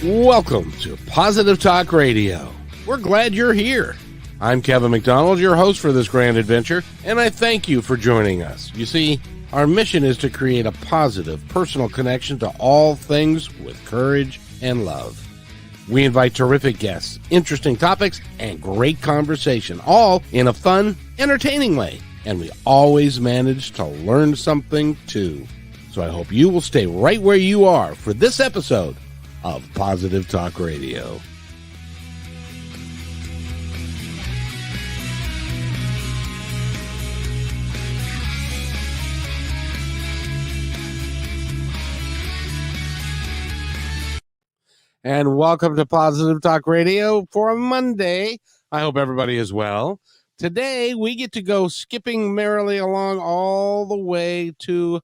Welcome to Positive Talk Radio. We're glad you're here. I'm Kevin McDonald, your host for this grand adventure, and I thank you for joining us. You see, our mission is to create a positive, personal connection to all things with courage and love. We invite terrific guests, interesting topics, and great conversation, all in a fun, entertaining way. And we always manage to learn something, too. So I hope you will stay right where you are for this episode of Positive Talk Radio. And welcome to Positive Talk Radio for a Monday. I hope everybody is well. Today, we get to go skipping merrily along all the way to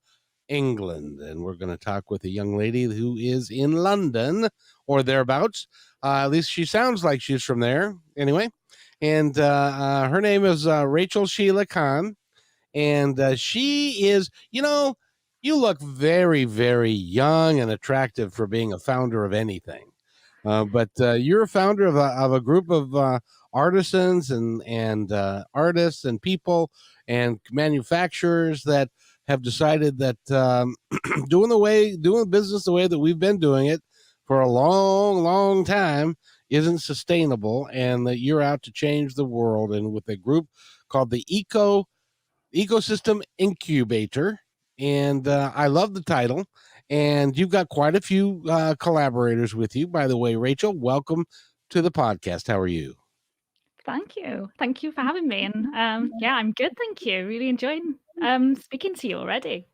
England. And we're going to talk with a young lady who is in London or thereabouts. At least she sounds like she's from there. Anyway, and her name is Rachel Sheila Khan. And she is, you look very, very young and attractive for being a founder of anything. But you're a founder of a group of artisans and artists and people and manufacturers that have decided that doing business the way that we've been doing it for a long, long time isn't sustainable, and that you're out to change the world. And with a group called the Ecosystem Incubator, and I love the title. And you've got quite a few collaborators with you. By the way, Rachel, welcome to the podcast. How are you? Thank you. Thank you for having me. And yeah, I'm good. Thank you. Really enjoying speaking to you already.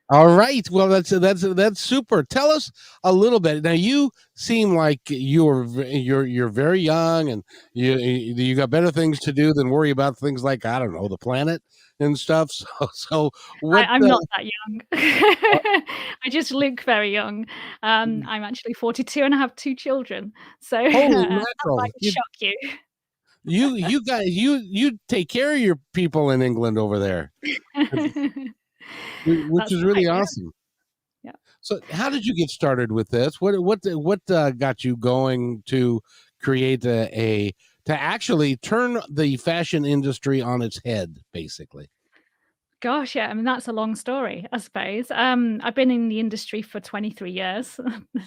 All right. Well, that's super. Tell us a little bit. Now, you seem like you're very young, and you got better things to do than worry about things like, I don't know, the planet and stuff. So what? I'm not that young. I just look very young. I'm actually 42 and I have 2 children. So Holy that mackerel! might shock you. You take care of your people in England over there, which That's is really right, awesome. yeah. So how did you get started with this? What got you going to create to actually turn the fashion industry on its head, basically? Gosh, yeah, I mean, that's a long story, I suppose. I've been in the industry for 23 years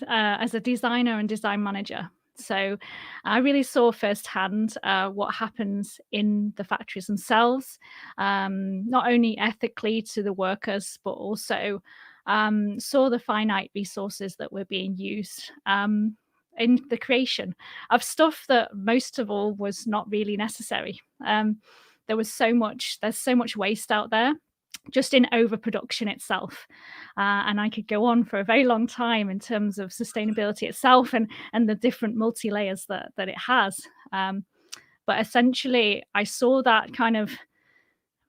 as a designer and design manager. So I really saw firsthand what happens in the factories themselves, not only ethically to the workers, but also saw the finite resources that were being used in the creation of stuff that most of all was not really necessary. There's so much waste out there just in overproduction itself. And I could go on for a very long time in terms of sustainability itself and the different multi-layers that it has. But essentially, I saw that kind of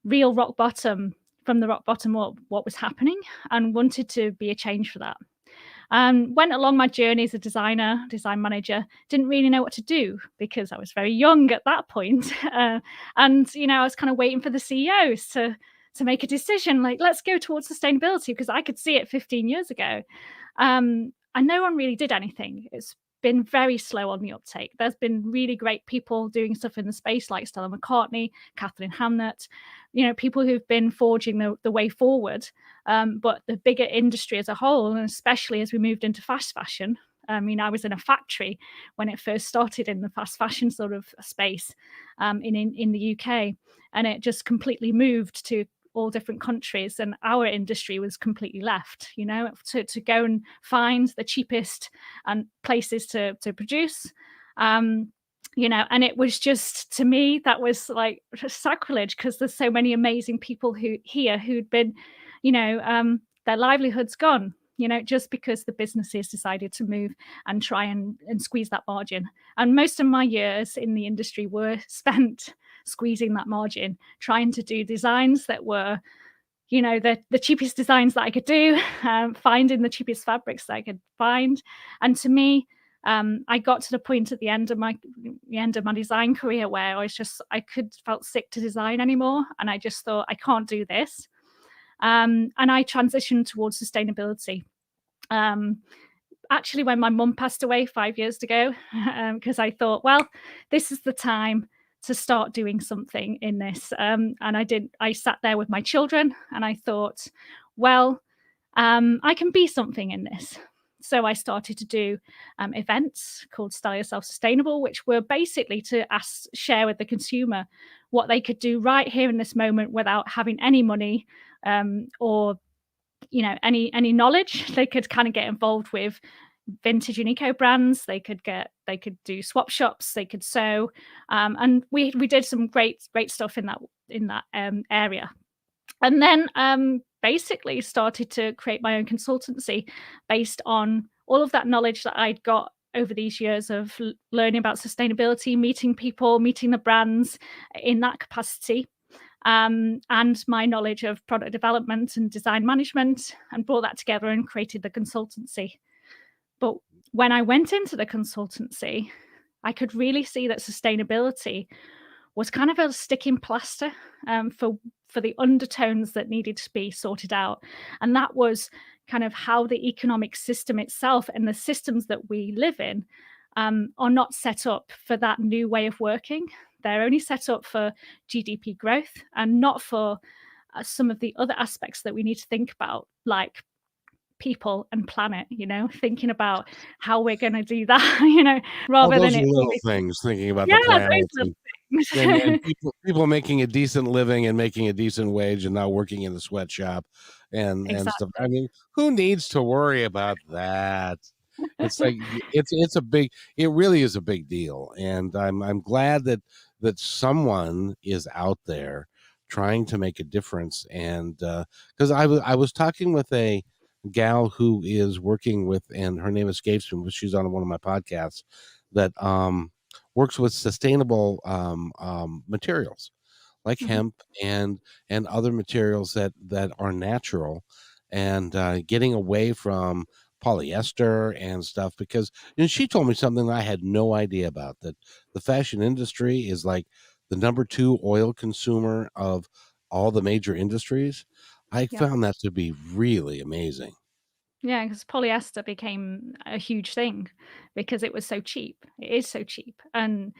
real rock bottom, from the rock bottom up, what was happening, and wanted to be a change for that. Went along my journey as a designer, design manager, didn't really know what to do because I was very young at that point. And, I was kind of waiting for the CEOs to make a decision, like, let's go towards sustainability, because I could see it 15 years ago. And no one really did anything. It's been very slow on the uptake. There's been really great people doing stuff in the space like Stella McCartney, Catherine Hamnett, people who've been forging the way forward. But the bigger industry as a whole, and especially as we moved into fast fashion, I was in a factory when it first started in the fast fashion sort of space in the UK, and it just completely moved to all different countries, and our industry was completely left, to go and find the cheapest and places to produce. And it was just, to me, that was like sacrilege, because there's so many amazing people who'd been, their livelihood's gone, just because the businesses decided to move and try and squeeze that margin. And most of my years in the industry were spent squeezing that margin, trying to do designs that were, the cheapest designs that I could do, finding the cheapest fabrics that I could find. And to me, I got to the point at the end of my design career where I felt sick to design anymore, and I just thought, I can't do this. And I transitioned towards sustainability. actually when my mum passed away 5 years ago, because I thought, well, this is the time to start doing something in this. And I sat there with my children and I thought, well, I can be something in this. So I started to do events called Style Yourself Sustainable, which were basically to share with the consumer what they could do right here in this moment without having any money, or any knowledge. They could kind of get involved with vintage and eco brands. They could do swap shops. They could sew, and we did some great stuff in that area. And then basically started to create my own consultancy based on all of that knowledge that I'd got over these years of learning about sustainability, meeting people, meeting the brands in that capacity, and my knowledge of product development and design management, and brought that together and created the consultancy. But when I went into the consultancy, I could really see that sustainability was kind of a sticking plaster, for the undertones that needed to be sorted out. And that was kind of how the economic system itself and the systems that we live in are not set up for that new way of working. They're only set up for GDP growth and not for some of the other aspects that we need to think about, like people and planet, thinking about how we're going to do that, Oh, rather those than are it little always, things, thinking about yeah, the planet those little and things. people making a decent living and making a decent wage and not working in the sweatshop and stuff. I Exactly. mean, who needs to worry about that? It's like it's a big, it really is a big deal, and I'm glad that someone is out there trying to make a difference. And because I was talking with a gal who is working with, and her name escapes me, but she's on one of my podcasts that works with sustainable materials like Mhm. hemp and other materials that are natural, and getting away from polyester and stuff. Because she told me something I had no idea about, that the fashion industry is like the number 2 oil consumer of all the major industries. I Yep. found that to be really amazing. Yeah, because polyester became a huge thing because it was so cheap. It is so cheap, and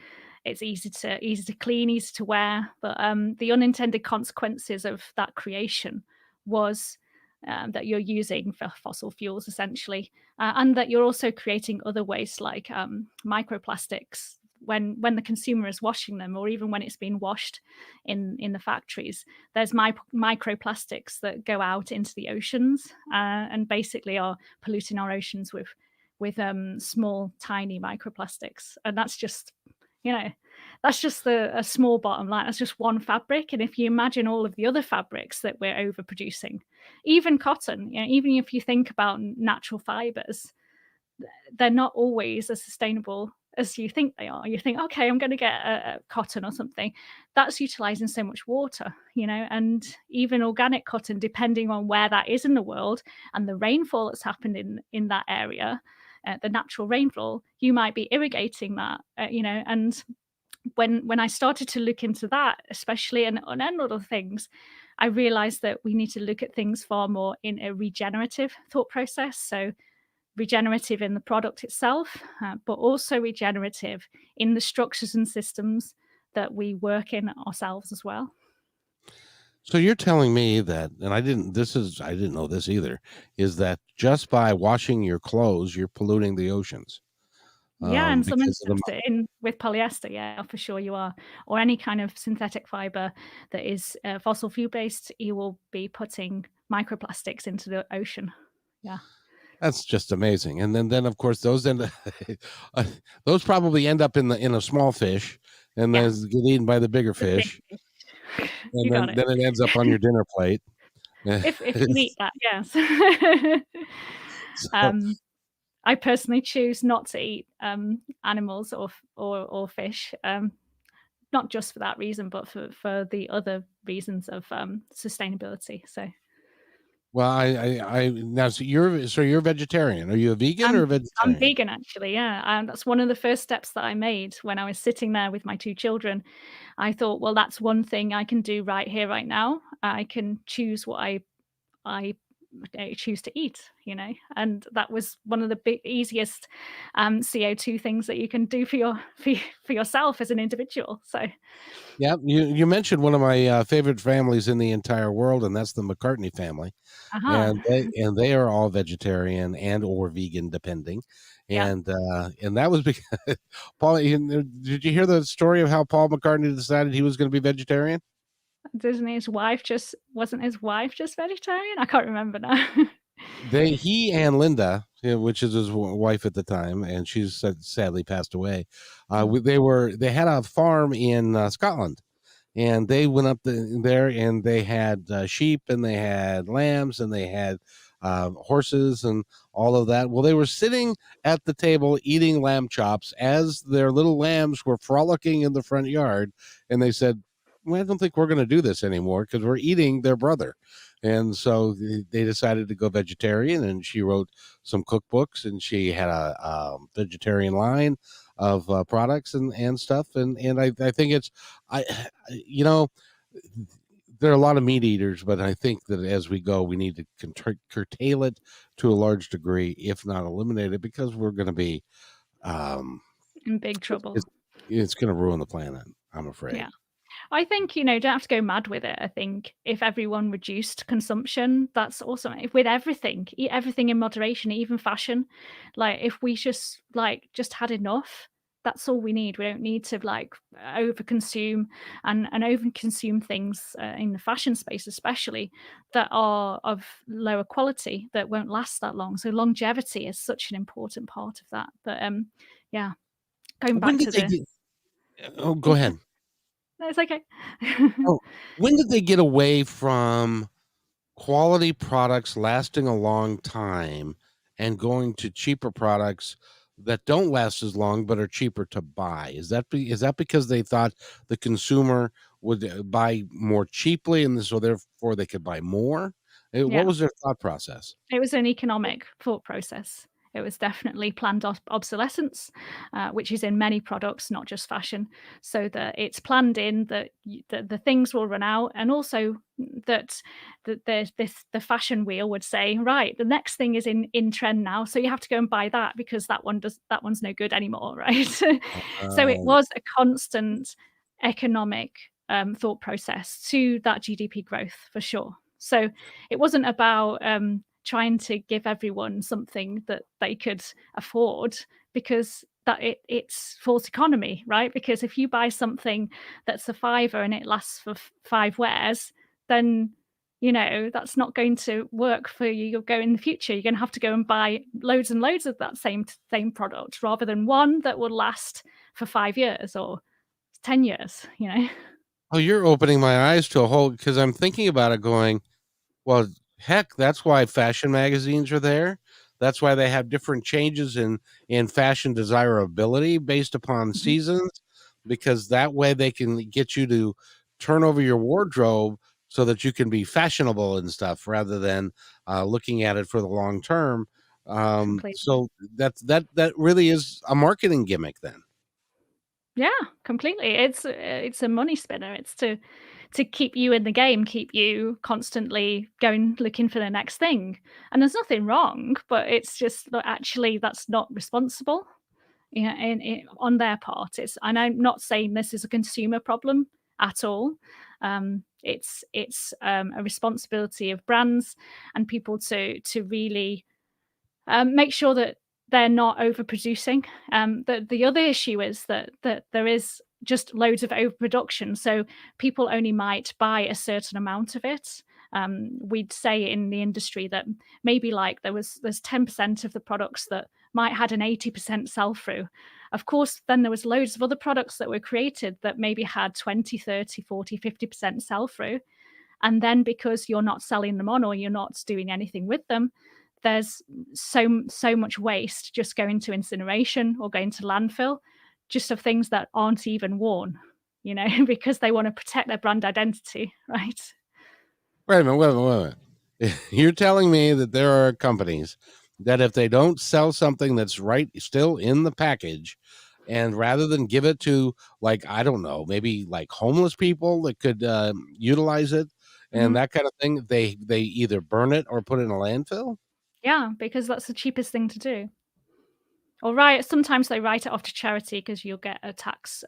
it's easy to clean, easy to wear. But the unintended consequences of that creation was that you're using fossil fuels essentially, and that you're also creating other waste like microplastics when the consumer is washing them, or even when it's being washed in the factories. There's microplastics that go out into the oceans, and basically are polluting our oceans with small, tiny microplastics. And you know, that's just a small bottom line. That's just one fabric. And if you imagine all of the other fabrics that we're overproducing, even cotton, even if you think about natural fibers, they're not always as sustainable as you think they are. You think, okay, I'm going to get a cotton or something. That's utilizing so much water, and even organic cotton, depending on where that is in the world and the rainfall that's happened in that area, the natural rainfall, you might be irrigating that, and when I started to look into that, especially and other things, I realized that we need to look at things far more in a regenerative thought process. So regenerative in the product itself, but also regenerative in the structures and systems that we work in ourselves as well. So you're telling me that, and I didn't know this either, is that just by washing your clothes, you're polluting the oceans, Yeah, in some because of the instances, in with polyester, yeah, for sure you are, or any kind of synthetic fiber that is fossil fuel based, you will be putting microplastics into the ocean. Yeah, That's just amazing. And then of course those end uh, those probably end up in a small fish, and yeah, then get eaten by the bigger the big fish, fish. and You got it. then it ends up on your dinner plate. If you eat that, yes. So, um, I personally choose not to eat animals or fish, not just for that reason, but for the other reasons of sustainability. So well, I now, so you're vegetarian. Are you a vegan or I'm a I'm vegetarian? vegan actually, yeah, and that's one of the first steps that I made when I was sitting there with my 2 children. I thought, well, that's one thing I can do right here, right now. I can choose what I choose to eat, and that was one of the easiest CO2 things that you can do for yourself as an individual. So Yeah, you mentioned one of my favorite families in the entire world, and that's the McCartney family, uh-huh. and they are all vegetarian and or vegan, depending, Yeah. and that was because Paul. Did you hear the story of how Paul McCartney decided he was going to be vegetarian? Wasn't his wife just vegetarian? I can't remember now. He and Linda, which is his wife at the time, and she's sadly passed away. Mm. They had a farm in Scotland, and they went up there and they had sheep and they had lambs and they had horses and all of that. Well, they were sitting at the table eating lamb chops as their little lambs were frolicking in the front yard, and they said, well, I don't think we're going to do this anymore because we're eating their brother. And so they decided to go vegetarian, and she wrote some cookbooks, and she had a vegetarian line of products and stuff. And I think I, you know, there are a lot of meat eaters, but I think that as we go, we need to curtail it to a large degree, if not eliminate it, because we're going to be, um, In big it's, trouble. it's going to ruin the planet, I'm afraid. Yeah. I think, don't have to go mad with it. I think if everyone reduced consumption, that's awesome. If with everything, eat everything in moderation, even fashion. Like if we just had enough, that's all we need. We don't need to overconsume and overconsume things in the fashion space, especially that are of lower quality that won't last that long. So longevity is such an important part of that. But yeah, going When back did to they the get? Oh, go oh, sorry. ahead. No, it's okay. Oh, when did they get away from quality products lasting a long time and going to cheaper products that don't last as long but are cheaper to buy? Is that because they thought the consumer would buy more cheaply and so therefore they could buy more? What Yeah. was their thought process? It was an economic thought process. It was definitely planned obsolescence, which is in many products, not just fashion, so that it's planned in that the things will run out, and also that the fashion wheel would say, right, the next thing is in trend now, so you have to go and buy that because that one's no good anymore, right? So it Um, was a constant economic thought process to that GDP growth for sure. So it wasn't about trying to give everyone something that they could afford, because it's false economy, right? Because if you buy something that's a fiver and it lasts for five wears, then that's not going to work for you. You'll go in the future, you're going to have to go and buy loads and loads of that same product rather than one that will last for 5 years or 10 years. oh, you're opening my eyes to a whole because I'm thinking about it going, well, heck, that's why fashion magazines are there. That's why they have different changes in fashion desirability based upon Mhm. seasons, because that way they can get you to turn over your wardrobe so that you can be fashionable and stuff rather than looking at it for the long term. Completely. So that really is a marketing gimmick then. Yeah, completely. It's a money spinner. It's to keep you in the game, keep you constantly going looking for the next thing. And there's nothing wrong, but it's just that actually that's not responsible. Yeah, on their part. And I'm not saying this is a consumer problem at all. It's a responsibility of brands and people to really make sure that they're not overproducing. The other issue is that there is just loads of overproduction, so people only might buy a certain amount of it. We'd say in the industry that maybe like there's 10% of the products that might had an 80% sell through. Of course, then there was loads of other products that were created that maybe had 20, 30, 40, 50% sell through. And then because you're not selling them on or you're not doing anything with them, there's so much waste just going to incineration or going to landfill, just of things that aren't even worn, because they want to protect their brand identity, right? Wait a minute, wait a minute, wait a minute. You're telling me that there are companies that if they don't sell something that's right still in the package, and rather than give it to, like, I don't know, maybe like homeless people that could utilize it, and that kind of thing, they either burn it or put it in a landfill? Yeah, because that's the cheapest thing to do. Or sometimes they write it off to charity because you'll get a tax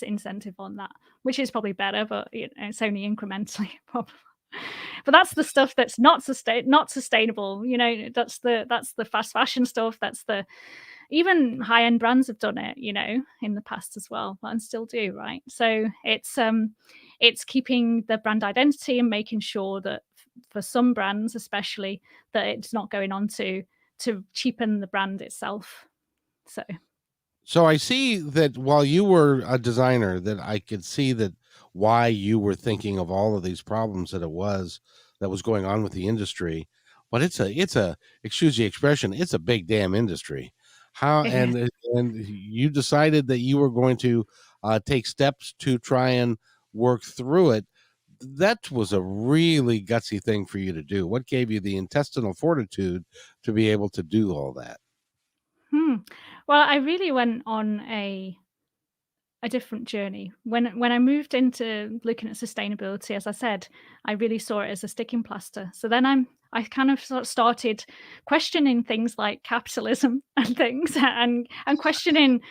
incentive on that, which is probably better, but it's only incrementally probably. But that's the stuff that's not sustainable. That's the fast fashion stuff. That's the even high end brands have done it. In the past as well, and still do. Right. So it's keeping the brand identity and making sure that for some brands, especially, that it's not going on to cheapen the brand itself. So I see that while you were a designer, that I could see that why you were thinking of all of these problems that was going on with the industry. But it's a excuse the expression, it's a big damn industry. How It is. and you decided that you were going to take steps to try and work through it. That was a really gutsy thing for you to do. What gave you the intestinal fortitude to be able to do all that? Hmm. Well, I really went on a different journey. When I moved into looking at sustainability, as I said, I really saw it as a sticking plaster. So then I kind of started questioning things like capitalism and things, and questioning,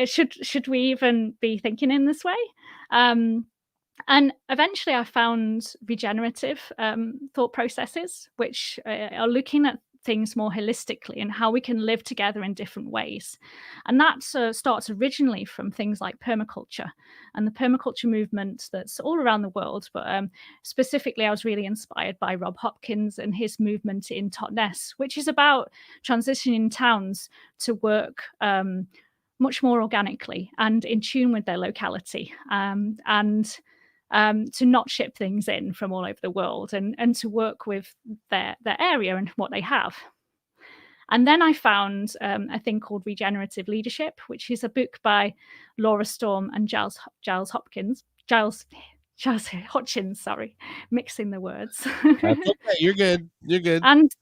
should we even be thinking in this way? Um, and eventually, I found regenerative thought processes, which are looking at things more holistically and how we can live together in different ways. And that starts originally from things like permaculture and the permaculture movement that's all around the world. But specifically, I was really inspired by Rob Hopkins and his movement in Totnes, which is about transitioning towns to work much more organically and in tune with their locality. And to not ship things in from all over the world, and to work with their area and what they have. And then I found a thing called Regenerative Leadership, which is a book by Laura Storm and Giles Hutchins, sorry, mixing the words. That's okay. You're good. You're good. And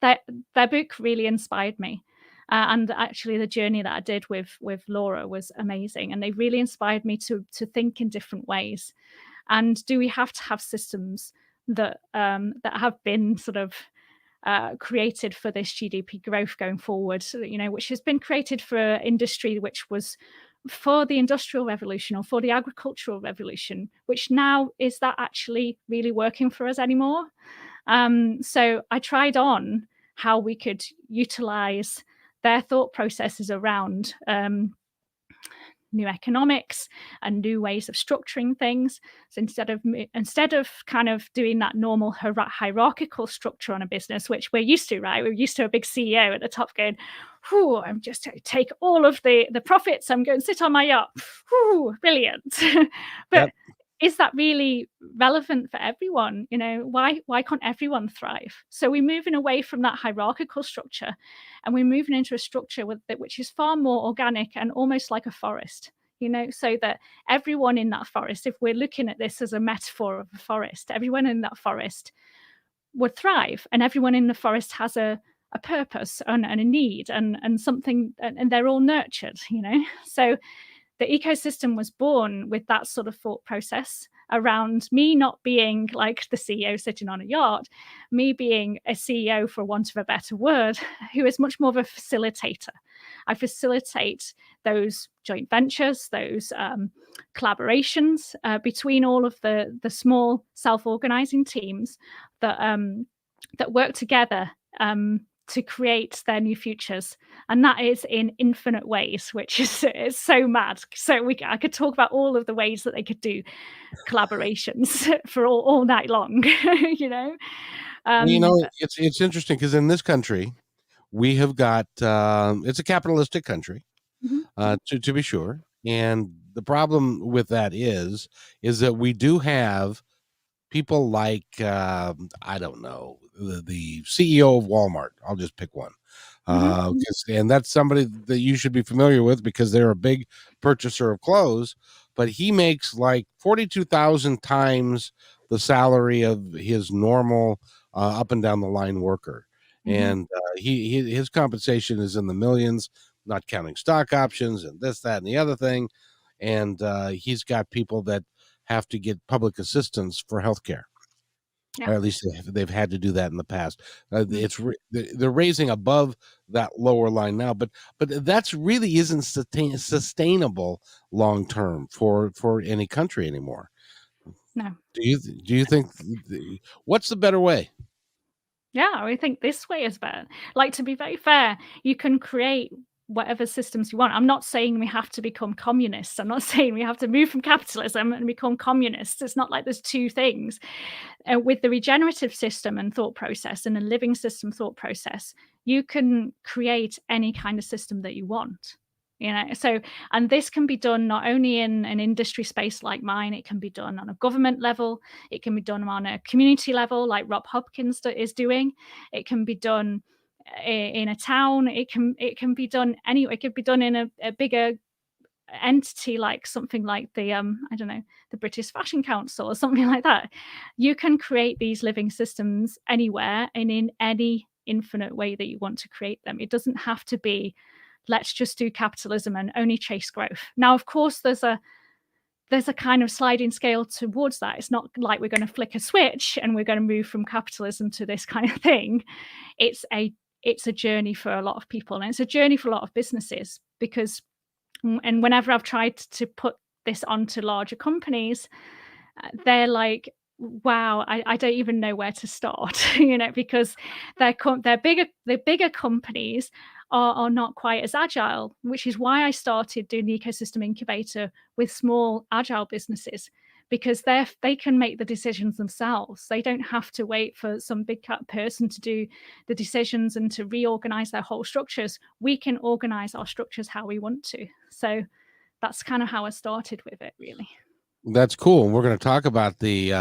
their book really inspired me. And actually, the journey that I did with Laura was amazing, and they really inspired me to think in different ways. And do we have to have systems that have been sort of created for this GDP growth going forward? Which has been created for industry, which was for the industrial revolution or for the agricultural revolution, which now is that actually really working for us anymore? So I tried on how we could utilize their thought processes around new economics and new ways of structuring things. So instead of kind of doing that normal hierarchical structure on a business, which we're used to, right? We're used to a big CEO at the top going, "Whew, I'm just going to take all of the profits. I'm going to sit on my yacht. Whew, brilliant." But Yep. is that really relevant for everyone? Why can't everyone thrive? So we're moving away from that hierarchical structure, and we're moving into a structure which is far more organic and almost like a forest. So that everyone in that forest, if we're looking at this as a metaphor of a forest, everyone in that forest would thrive, and everyone in the forest has a purpose and a need and something, and they're all nurtured. So the ecosystem was born with that sort of thought process around me not being like the CEO sitting on a yacht, me being a CEO, for want of a better word, who is much more of a facilitator. I facilitate those joint ventures, those collaborations between all of the small self-organizing teams that work together to create their new futures, and that is in infinite ways, which is so mad. So I could talk about all of the ways that they could do collaborations for all night long. you know um It's interesting because in this country, we have got it's a capitalistic country, mhm, to be sure. And the problem with that is that we do have people like I don't know, the CEO of Walmart. I'll just pick one, mhm, and that's somebody that you should be familiar with because they're a big purchaser of clothes. But he makes like 42,000 times the salary of his normal up and down the line worker, mhm, and his compensation is in the millions, not counting stock options and this, that, and the other thing. And he's got people that have to get public assistance for healthcare, Yeah. or at least they've had to do that in the past. Mm. They're raising above that lower line now, but that's really isn't sustainable long term for any country anymore. No. Do you think what's the better way? Yeah, I think this way is better. Like, to be very fair, you can create whatever systems you want. I'm not saying we have to become communists. I'm not saying we have to move from capitalism and become communists. It's not like there's two things. With the regenerative system and thought process and a living system thought process, you can create any kind of system that you want. So, and this can be done not only in an industry space like mine, it can be done on a government level, it can be done on a community level, like Rob Hopkins is doing. It can be done in a town. It can be done anywhere. It could be done in a bigger entity, like something like the I don't know, the British Fashion Council or something like that. You can create these living systems anywhere and in any infinite way that you want to create them. It doesn't have to be, let's just do capitalism and only chase growth. Now, of course, there's a kind of sliding scale towards that. It's not like we're going to flick a switch and we're going to move from capitalism to this kind of thing. It's a journey for a lot of people, and it's a journey for a lot of businesses, because and whenever I've tried to put this onto larger companies, they're like, wow, I don't even know where to start, because the bigger companies are not quite as agile, which is why I started doing the Ecosystem Incubator with small agile businesses, because they can make the decisions themselves. They don't have to wait for some big cat person to do the decisions and to reorganize their whole structures. We can organize our structures how we want to. So that's kind of how I started with it, really. That's cool. We're going to talk about the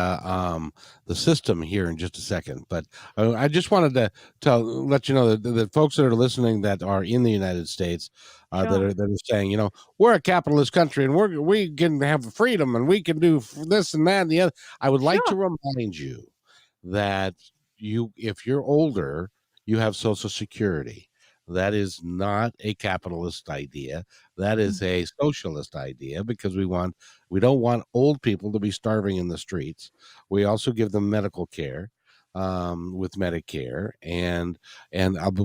system here in just a second, but I just wanted to let you know that the folks that are listening that are in the United States, Sure. that are saying, we're a capitalist country and we can have freedom and we can do this and that and the other. I would like to Sure. remind you that if you're older, you have Social Security. That is not a capitalist idea. That Mm. is a socialist idea, because we don't want old people to be starving in the streets. We also give them medical care, with Medicare, and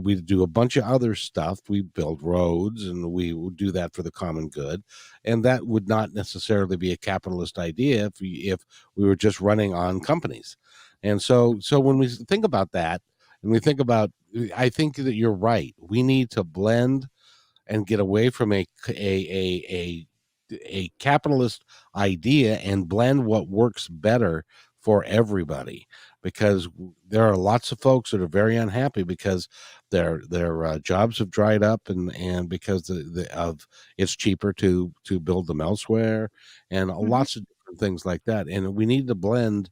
we do a bunch of other stuff. We build roads, and we will do that for the common good. And that would not necessarily be a capitalist idea if we were just running on companies. And so when we think about that, and we think about, I think that you're right. We need to blend and get away from a capitalist idea and blend what works better for everybody, because there are lots of folks that are very unhappy because their jobs have dried up, and because of it's cheaper to build them elsewhere, and Mhm. lots of different things like that. And we need to blend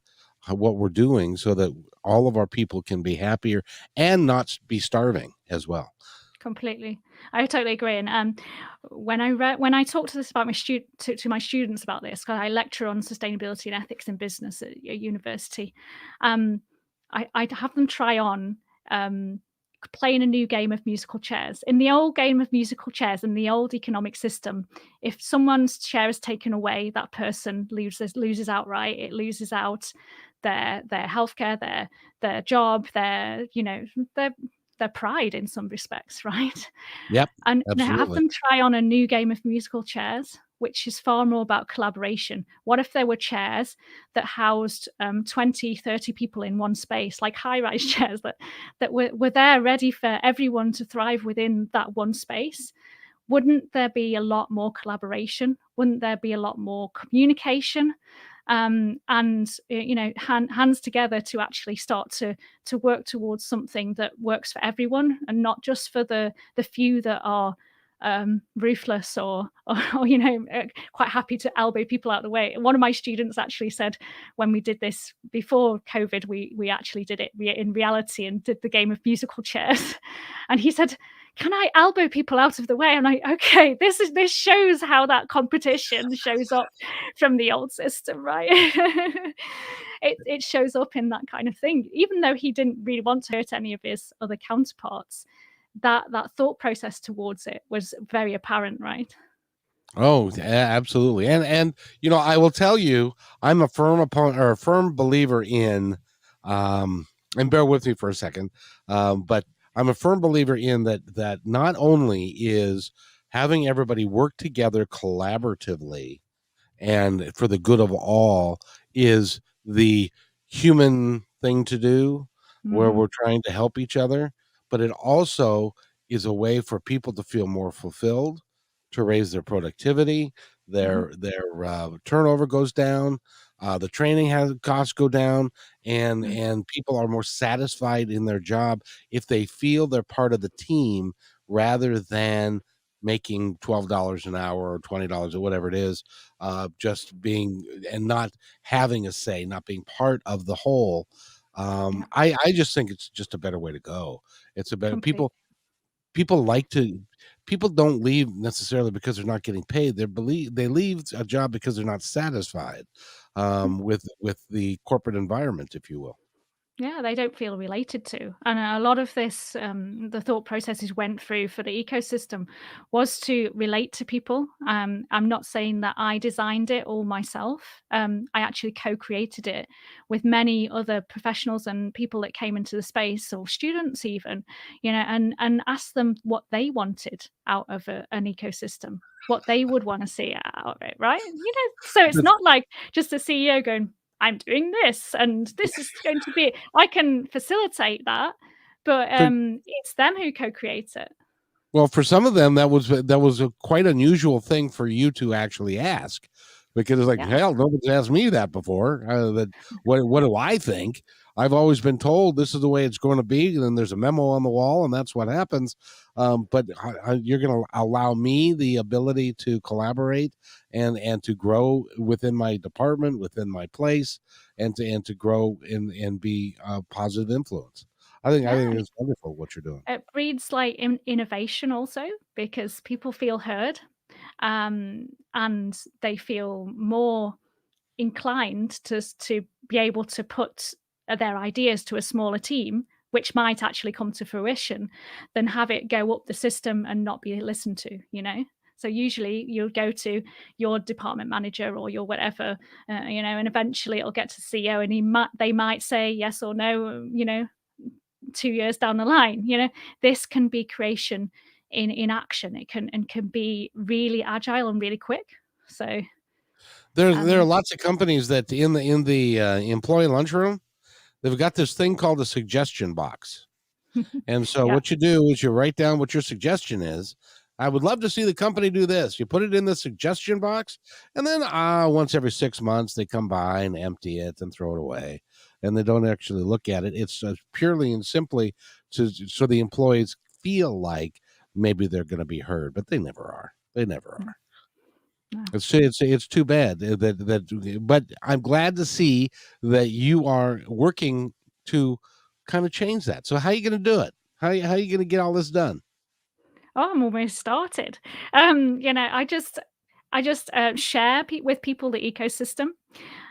what we're doing so that all of our people can be happier and not be starving as well. Completely. I totally agree. And when I talk to this about to my students about this, 'cause I lecture on sustainability and ethics in business at a university, um, I'd have them try on um, playing a new game of musical chairs. In the old game of musical chairs, in the old economic system, if someone's chair is taken away, that person loses outright. It loses out their healthcare, their job, their their pride in some respects, right? Yep, And have absolutely. them try on a new game of musical chairs, which is far more about collaboration. What if there were chairs that housed 20, 30 people in one space, like high-rise chairs that were there ready for everyone to thrive within that one space? Wouldn't there be a lot more collaboration? Wouldn't there be a lot more communication? And hands together to actually start to work towards something that works for everyone, and not just for the few that are ruthless or quite happy to elbow people out of the way. One of my students actually said, when we did this before COVID, we actually did it in reality and did the game of musical chairs, and he said, "Can I elbow people out of the way?" I'm like, "Okay, this shows how that competition shows up from the old system, right?" It shows up in that kind of thing. Even though he didn't really want to hurt any of his other counterparts, that thought process towards it was very apparent, right? Oh, absolutely. And I will tell you, I'm a firm opponent or a firm believer in, um, and bear with me for a second, but I'm a firm believer in that not only is having everybody work together collaboratively and for the good of all is the human thing to do, where Hmm. we're trying to help each other, but it also is a way for people to feel more fulfilled, to raise their productivity, Hmm. their turnover goes down, the training has costs go down, and people are more satisfied in their job if they feel they're part of the team rather than making $12 an hour or $20 or whatever it is, just being and not having a say, not being part of the whole. Yeah, I just think it's just a better way to go. It's a better completely. people like to people don't leave necessarily because they're not getting paid. They leave a job because they're not satisfied with the corporate environment, if you will. Yeah, they don't feel related to. And a lot of this, the thought processes went through for the ecosystem was to relate to people. I'm not saying that I designed it all myself. I actually co-created it with many other professionals and people that came into the space, or students even, and asked them what they wanted out of an ecosystem, what they would want to see out of it, right? So it's That's not like just a CEO going, I'm doing this and this is going to be, I can facilitate that, but for it's them who co-create it. Well, for some of them, that was a quite unusual thing for you to actually ask, because it's like, Yeah. hell, nobody's asked me that before. That what do I think? I've always been told this is the way it's going to be, and then there's a memo on the wall, and that's what happens. But you're going to allow me the ability to collaborate and to grow within my department, within my place, and to grow and be a positive influence. I think Yeah. it's wonderful what you're doing. It breeds like innovation also because people feel heard, and they feel more inclined to be able to put their ideas to a smaller team, which might actually come to fruition, than have it go up the system and not be listened to. So usually you'll go to your department manager or your whatever, and eventually it'll get to CEO, and they might say yes or no, 2 years down the line. This can be creation in action. It can be really agile and really quick. So There are um, lots of companies that in the employee lunchroom, they've got this thing called a suggestion box. And so yeah. what you do is you write down what your suggestion is. I would love to see the company do this. You put it in the suggestion box, and then once every 6 months they come by and empty it and throw it away, and they don't actually look at it. It's purely and simply so the employees feel like maybe they're going to be heard, but they never are. They never No, are. no. It's too bad but I'm glad to see that you are working to kind of change that. So how are you going to do it? How are you going to get all this done? Oh, I'm almost started. I just share with people the ecosystem.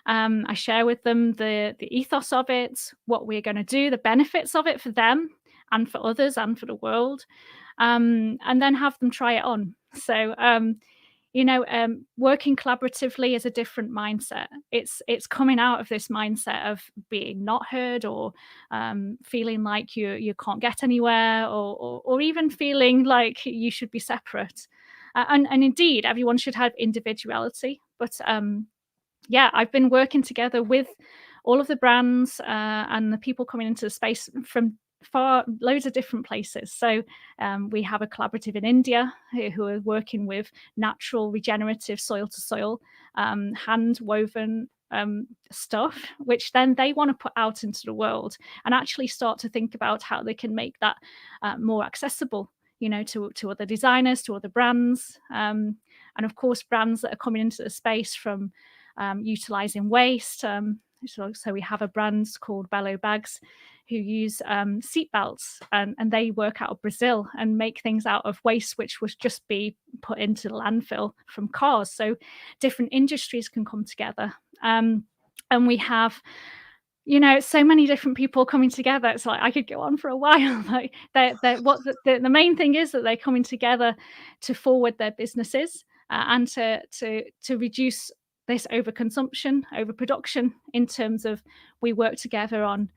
I share with them the ethos of it, what we're going to do, the benefits of it for them and for others and for the world, and then have them try it on. So working collaboratively is a different mindset. It's coming out of this mindset of being not heard, or feeling like you can't get anywhere, or even feeling like you should be separate. And indeed, everyone should have individuality. But yeah, I've been working together with all of the brands and the people coming into the space from far loads of different places. So we have a collaborative in India who are working with natural regenerative soil to soil hand woven stuff, which then they want to put out into the world and actually start to think about how they can make that more accessible, to other designers, to other brands, and of course brands that are coming into the space from utilizing waste. So we have a brand called Bellow Bags who use seat belts, and they work out of Brazil and make things out of waste which would just be put into the landfill from cars. So different industries can come together. And we have so many different people coming together. It's like I could go on for a while. Like what the main thing is that they're coming together to forward their businesses, and to reduce this overconsumption, overproduction, in terms of we work together on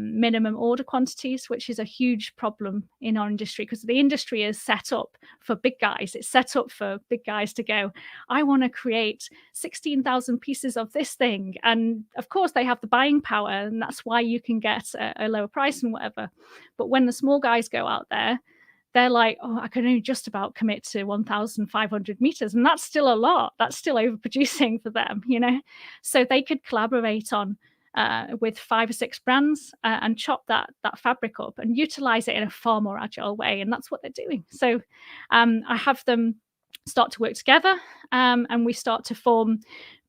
minimum order quantities, which is a huge problem in our industry, because the industry is set up for big guys. It's set up for big guys to go, I want to create 16,000 pieces of this thing. And of course, they have the buying power, and that's why you can get a lower price and whatever. But when the small guys go out there, they're like, oh, I can only just about commit to 1,500 meters. And that's still a lot. That's still overproducing for them, you know? So they could collaborate on with 5 or 6 brands and chop that fabric up and utilize it in a far more agile way. And that's what they're doing. So I have them start to work together, and we start to form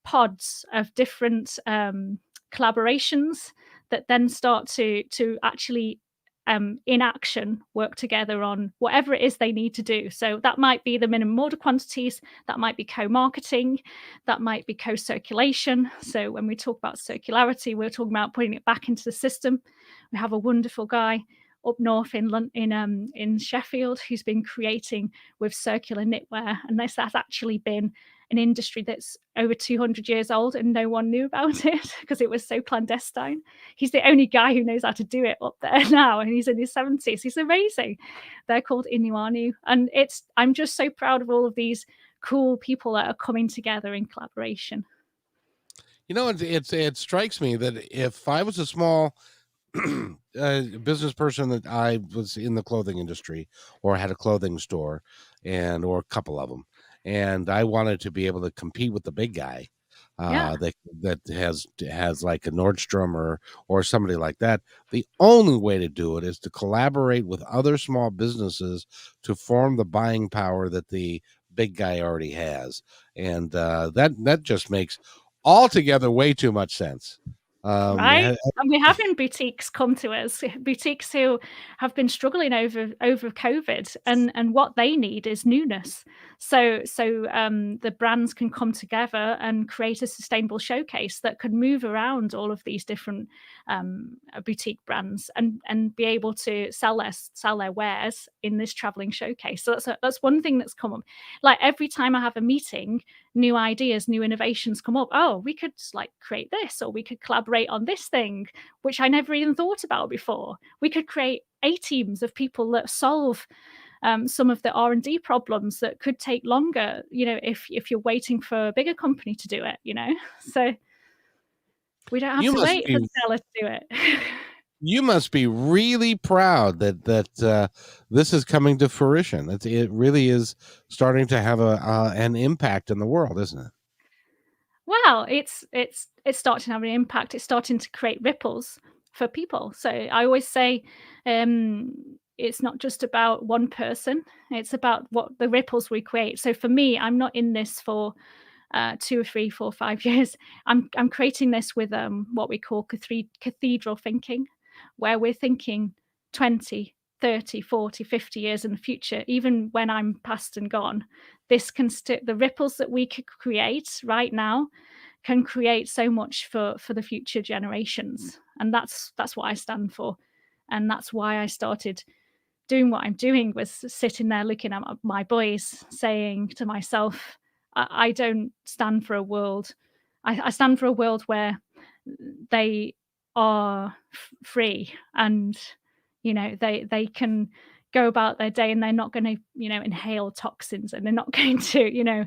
pods of different collaborations that then start to actually in action work together on whatever it is they need to do. So that might be the minimum order quantities, that might be co-marketing, that might be co-circulation. So when we talk about circularity, we're talking about putting it back into the system. We have a wonderful guy up north in Sheffield who's been creating with circular knitwear, and this has actually been an industry that's over 200 years old and no one knew about it because it was so clandestine. He's the only guy who knows how to do it up there now, and he's in his 70s. He's amazing. They're called Inuanu, and I'm just so proud of all of these cool people that are coming together in collaboration. You know, it strikes me that if I was a small business person, that I was in the clothing industry or had a clothing store or a couple of them, and I wanted to be able to compete with the big guy, Yeah. that has like a Nordstrom or somebody like that. The only way to do it is to collaborate with other small businesses to form the buying power that the big guy already has, and that just makes altogether way too much sense. Right? And we're having boutiques come to us, boutiques who have been struggling over COVID, and what they need is newness. So the brands can come together and create a sustainable showcase that could move around all of these different boutique brands and be able to sell their wares in this traveling showcase. So that's one thing that's come up. Like every time I have a meeting, new ideas, new innovations come up. Oh, we could like create this, or we could collaborate on this thing, which I never even thought about before. We could create A teams of people that solve some of the R&D problems that could take longer, you know, if you're waiting for a bigger company to do it, you know. So we don't have You to must wait be for Stella to do it. you must be really proud that this is coming to fruition. It really is starting to have an impact in the world, isn't it? Well, it's starting to have an impact. It's starting to create ripples for people. So I always say, it's not just about one person. It's about what the ripples we create. So for me, I'm not in this for 2 or 3, 4, 5 years. I'm creating this with what we call cathedral thinking, where we're thinking 20, 30, 40, 50 years in the future. Even when I'm past and gone, this can the ripples that we could create right now can create so much for the future generations. And that's what I stand for. And that's why I started doing what I'm doing, was sitting there looking at my boys, saying to myself, I don't stand for a world. I stand for a world where they are free, and you know they can go about their day, and they're not going to, you know, inhale toxins, and they're not going to, you know,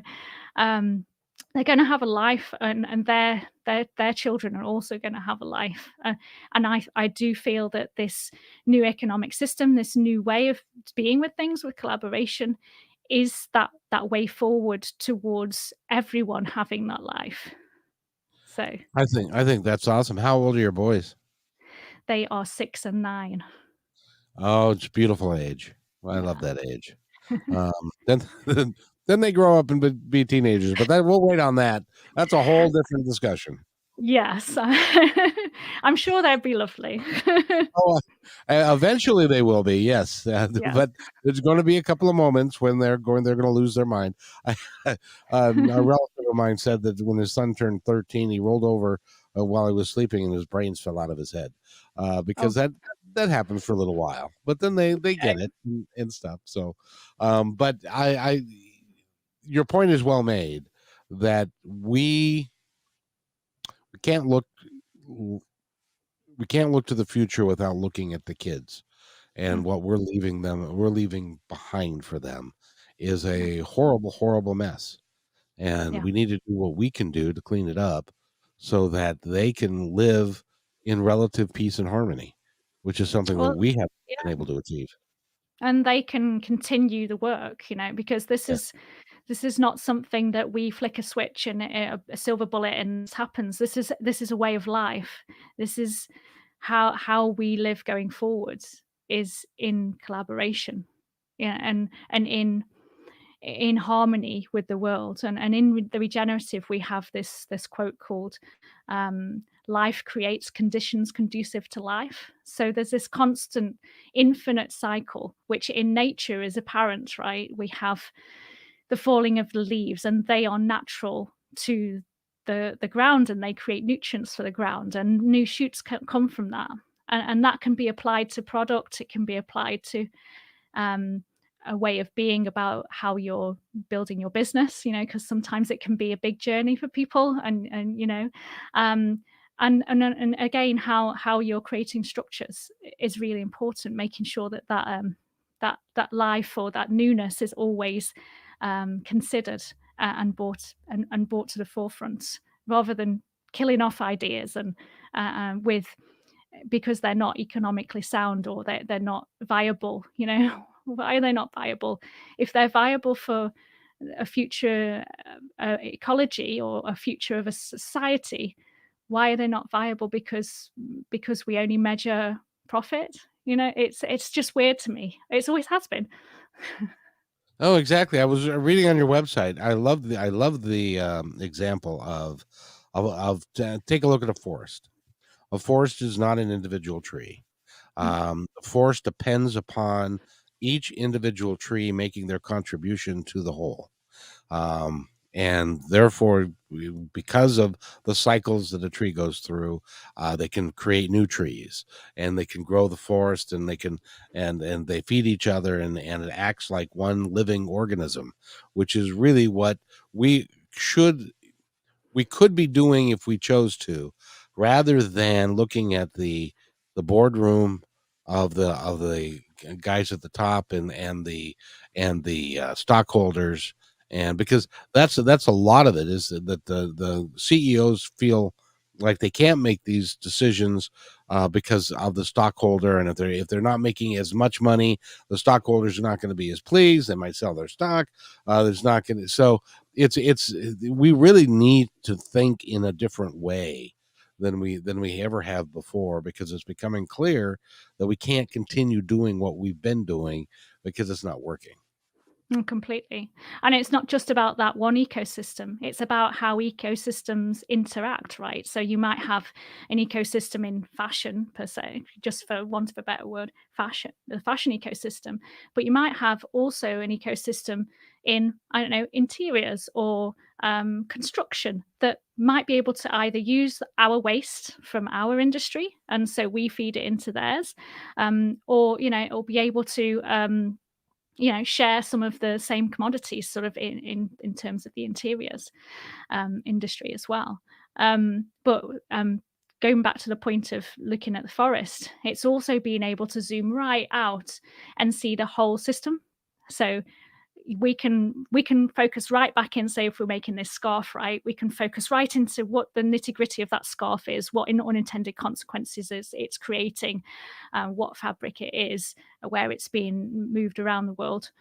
they're going to have a life, and their children are also going to have a life. And I do feel that this new economic system, this new way of being with things, with collaboration, is that way forward towards everyone having that life. So I think that's awesome. How old are your boys? they are 6 and 9. Oh, it's a beautiful age. I love Yeah. that age. Then then they grow up and be teenagers, but that we'll wait on that. That's a whole different discussion. Yes. I'm sure they'd be lovely. Oh, eventually they will be, yes. Yes. But there's going to be a couple of moments when they're going to lose their mind. A relative of mine said that when his son turned 13, he rolled over while he was sleeping and his brains fell out of his head, because Oh, that happens for a little while, but then they okay. get it and stuff. So, but I your point is well made, that we can't look to the future without looking at the kids, and Mm, what we're leaving behind for them is yeah, a horrible, horrible mess. And yeah. we need to do what we can do to clean it up so that they can live in relative peace and harmony, which is something that Well, we haven't been yeah, able to achieve. and they can continue the work, because Yeah. this is not something that we flick a switch and a silver bullet and this happens. This is a way of life. This is how we live going forwards, is in collaboration, yeah, and in harmony with the world. And in the regenerative, we have this quote called, life creates conditions conducive to life. So there's this constant infinite cycle, which in nature is apparent, right? We have the falling of the leaves, and they are natural to the ground, and they create nutrients for the ground, and new shoots come from that. And that can be applied to product, it can be applied to, um, a way of being about how you're building your business, because sometimes it can be a big journey for people, um, and again, how you're creating structures is really important, making sure that life or that newness is always, considered, and brought to the forefront, rather than killing off ideas and, with because they're not economically sound, or they're not viable. Why are they not viable? If they're viable for a future, ecology, or a future of a society, why are they not viable? Because we only measure profit. It's just weird to me. It's always has been. Oh, exactly. I was reading on your website. I love the example take a look at a forest. A forest is not an individual tree. Mm, The forest depends upon each individual tree making their contribution to the whole. And therefore, because of the cycles that a tree goes through, they can create new trees, and they can grow the forest, and they can and they feed each other, and it acts like one living organism, which is really what we should we could be doing if we chose to, rather than looking at the boardroom of the guys at the top, and the stockholders. And because that's a lot of it, is that the CEOs feel like they can't make these decisions because of the stockholder. And if they're not making as much money, the stockholders are not going to be as pleased. They might sell their stock. There's not going to so it's we really need to think in a different way than we ever have before, because it's becoming clear that we can't continue doing what we've been doing because it's not working. completely. And it's not just about that one ecosystem, it's about how ecosystems interact, right? So you might have an ecosystem in fashion, per se, just for want of a better word, the fashion ecosystem. But you might have also an ecosystem in, I don't know, interiors, or, construction, that might be able to either use our waste from our industry, and so we feed it into theirs, or be able to, share some of the same commodities, sort of in terms of the interiors, industry as well. But going back to the point of looking at the forest, it's also being able to zoom right out and see the whole system. So we can focus right back in. Say if we're making this scarf, right, we can focus right into what the nitty gritty of that scarf is, what unintended consequences is it's creating, what fabric it is, where it's being moved around the world.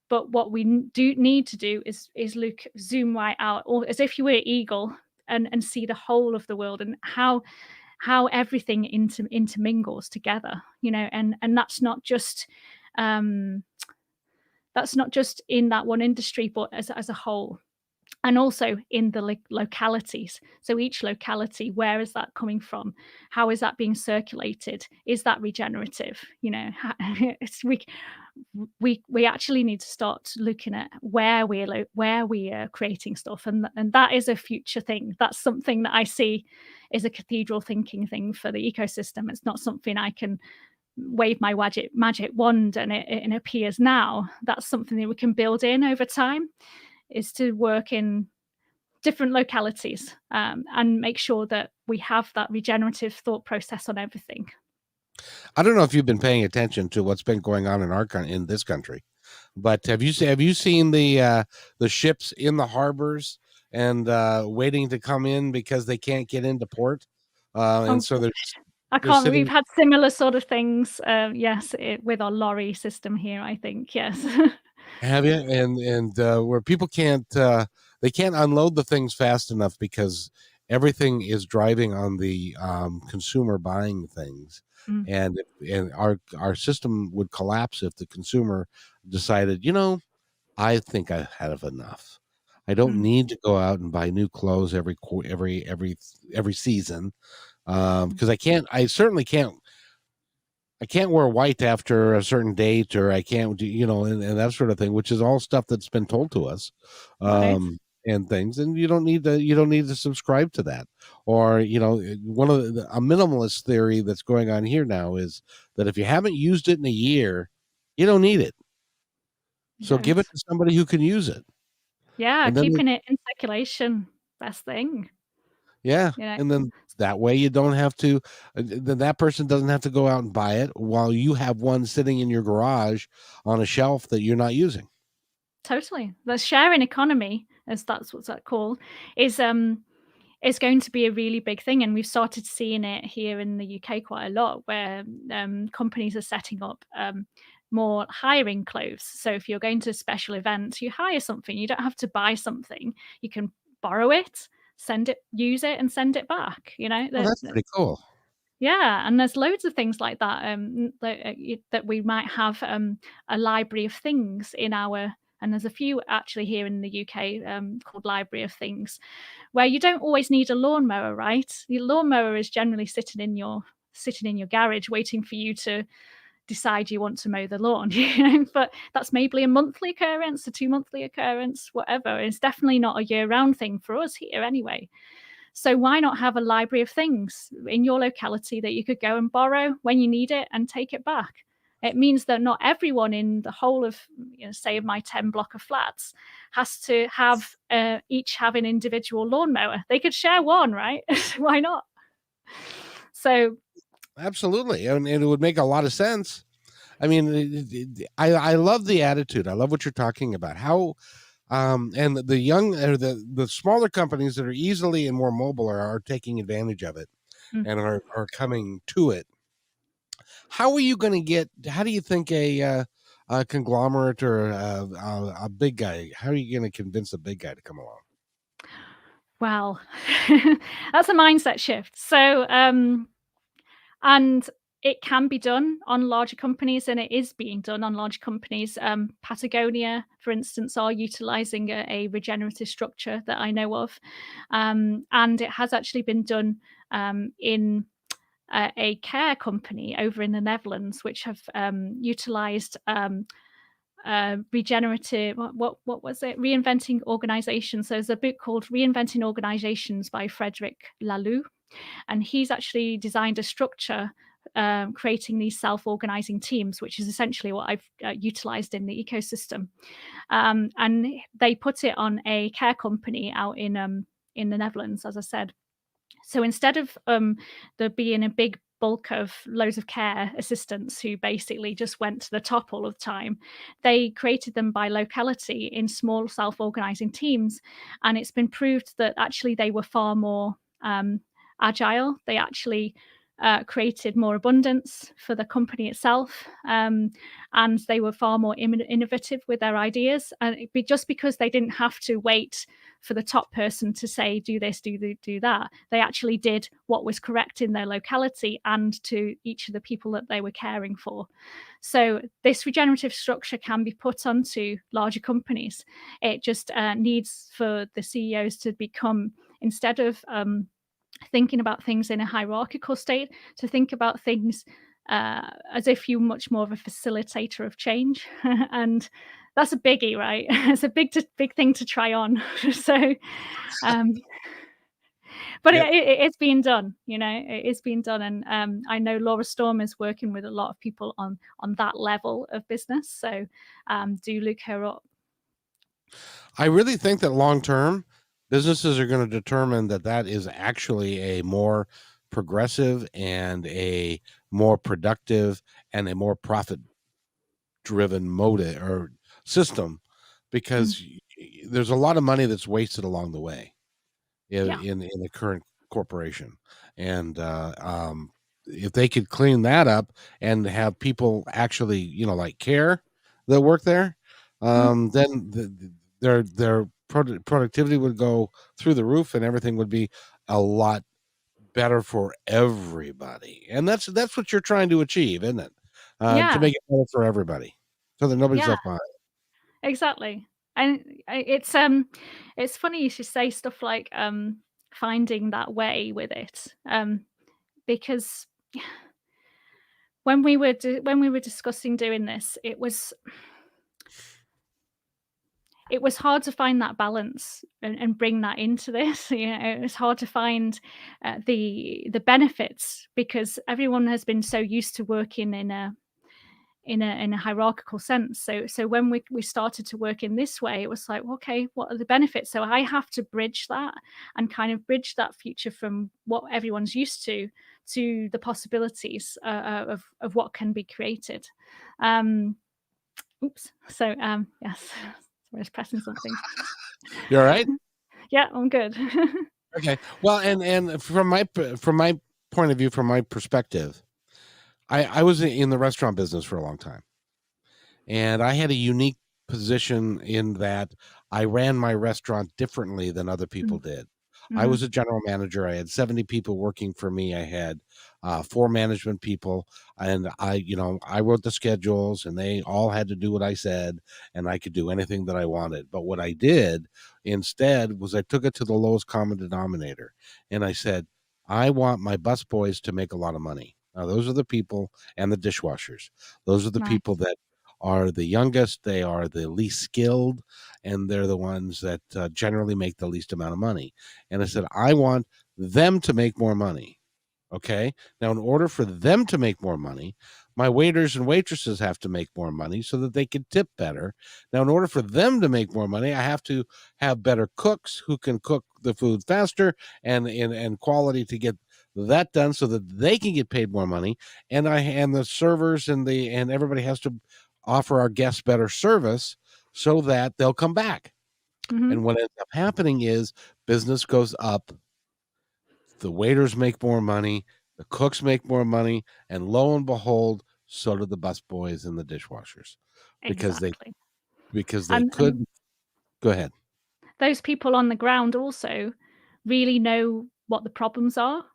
But what we do need to do is look, zoom right out, or as if you were an eagle, and see the whole of the world, and how everything intermingles together. And um, that's not just in that one industry, but as a whole, and also in the localities. So each locality, where is that coming from? How is that being circulated? Is that regenerative? We actually need to start looking at where we are creating stuff, and that is a future thing. That's something that I see is a cathedral thinking thing for the ecosystem. It's not something I can wave my magic wand and it appears now. That's something that we can build in over time. is to work in different localities, and make sure that we have that regenerative thought process on everything. I don't know if you've been paying attention to what's been going on in in this country, but have you seen the ships in the harbors and waiting to come in because they can't get into port, and Oh, so I they're can't. We've sitting. had similar sort of things, yes, with our lorry system here, I think, yes. Have you? And where people can't they can't unload the things fast enough because everything is driving on the consumer buying things, Mm, and our system would collapse if the consumer decided, I think I've had enough. I don't mm, need to go out and buy new clothes every season, mm, because I certainly can't. I can't wear white after a certain date, or I can't do, and that sort of thing, which is all stuff that's been told to us, right. and things. And you don't need to subscribe to that. Or, one of a minimalist theory that's going on here now is that if you haven't used it in a year, you don't need it. You So give it don't. to somebody who can use it. Yeah, And then, keeping it in circulation, best thing, yeah. you know? And then that way you don't have to, then that person doesn't have to go out and buy it while you have one sitting in your garage on a shelf that you're not using. Totally. The sharing economy, as that's what's that called, is going to be a really big thing, and we've started seeing it here in the UK quite a lot, where companies are setting up more hiring clothes. So if you're going to special events, you hire something. You don't have to buy something. You can borrow it, send it, use it, and send it back. Oh, that's pretty cool. Yeah, and there's loads of things like that, that we might have, a library of things in our, and there's a few actually here in the UK, called Library of Things, where you don't always need a lawnmower, right? Your lawnmower is generally sitting in your garage waiting for you to decide you want to mow the lawn, but that's maybe a monthly occurrence, a 2 monthly occurrence, whatever. It's definitely not a year-round thing for us here anyway. So why not have a library of things in your locality that you could go and borrow when you need it and take it back? It means that not everyone in the whole of, say, my 10 block of flats has to have each have an individual lawnmower. They could share one, right? Why not? So Absolutely, and it would make a lot of sense. I mean, I love the attitude. I love what you're talking about. How and the young or the smaller companies that are easily and more mobile are taking advantage of it mm, and are coming to it. How are you going to get? How do you think a conglomerate or a big guy? How are you going to convince a big guy to come along? well, that's a mindset shift. So and it can be done on larger companies, and it is being done on large companies. Patagonia, for instance, are utilizing a regenerative structure that I know of. And it has actually been done in a care company over in the Netherlands, which have utilized regenerative, what was it? Reinventing Organizations. So there's a book called Reinventing Organizations by Frederick Laloux, and he's actually designed a structure, creating these self-organizing teams, which is essentially what I've utilized in the ecosystem. And they put it on a care company out in the Netherlands, as I said. So instead of there being a big bulk of loads of care assistants who basically just went to the top all of the time, they created them by locality in small self-organizing teams. And it's been proved that actually they were far more agile. They actually created more abundance for the company itself, and they were far more innovative with their ideas. And just because they didn't have to wait for the top person to say, do this, do that, they actually did what was correct in their locality and to each of the people that they were caring for. So this regenerative structure can be put onto larger companies. It just needs for the CEOs to become, instead of thinking about things in a hierarchical state, to think about things as if you're much more of a facilitator of change. And that's a biggie, right? It's a big thing to try on. So um but Yep. it is being done, it is being done. And I know Laura Storm is working with a lot of people on that level of business. So do look her up. I really think that long term, businesses are going to determine that that is actually a more progressive and a more productive and a more profit driven motive or system, Mm. because there's a lot of money that's wasted along the way Yeah. in the current corporation. And if they could clean that up and have people actually, like care that work there, Mm. then their productivity would go through the roof, and everything would be a lot better for everybody. And that's what you're trying to achieve, isn't it? To Yeah. make it better for everybody, so that nobody's Yeah. left behind. Exactly. And it's funny you should say stuff like, finding that way with it, because when we were discussing doing this, it was hard to find that balance and bring that into this. It was hard to find, the benefits because everyone has been so used to working in a hierarchical sense. So when we started to work in this way, it was like, okay, what are the benefits? So I have to bridge that and kind of bridge that future from what everyone's used to the possibilities of what can be created. Um, oops. So yes, sorry, I was pressing something. You all right? Yeah, I'm good. Okay. Well, and from my point of view, from my perspective, I was in the restaurant business for a long time, and I had a unique position in that I ran my restaurant differently than other people Mm, did. I mhm, was a general manager. I had 70 people working for me. I had four management people, and I wrote the schedules, and they all had to do what I said, and I could do anything that I wanted. But what I did instead was I took it to the lowest common denominator, and I said, I want my busboys to make a lot of money. Now, those are the people, and the dishwashers. Those are the people nice. that are the youngest, they are the least skilled, and they're the ones that generally make the least amount of money. And I said, I want them to make more money. Okay. Now, in order for them to make more money, my waiters and waitresses have to make more money so that they can tip better. Now, in order for them to make more money, I have to have better cooks who can cook the food faster and quality to get that done so that they can get paid more money. And the servers and everybody has to offer our guests better service so that they'll come back. Mhm, And what ends up happening is business goes up, the waiters make more money, the cooks make more money, and lo and behold, so do the busboys and the dishwashers because they exactly. because they And could go ahead. those people on the ground also really know what the problems are.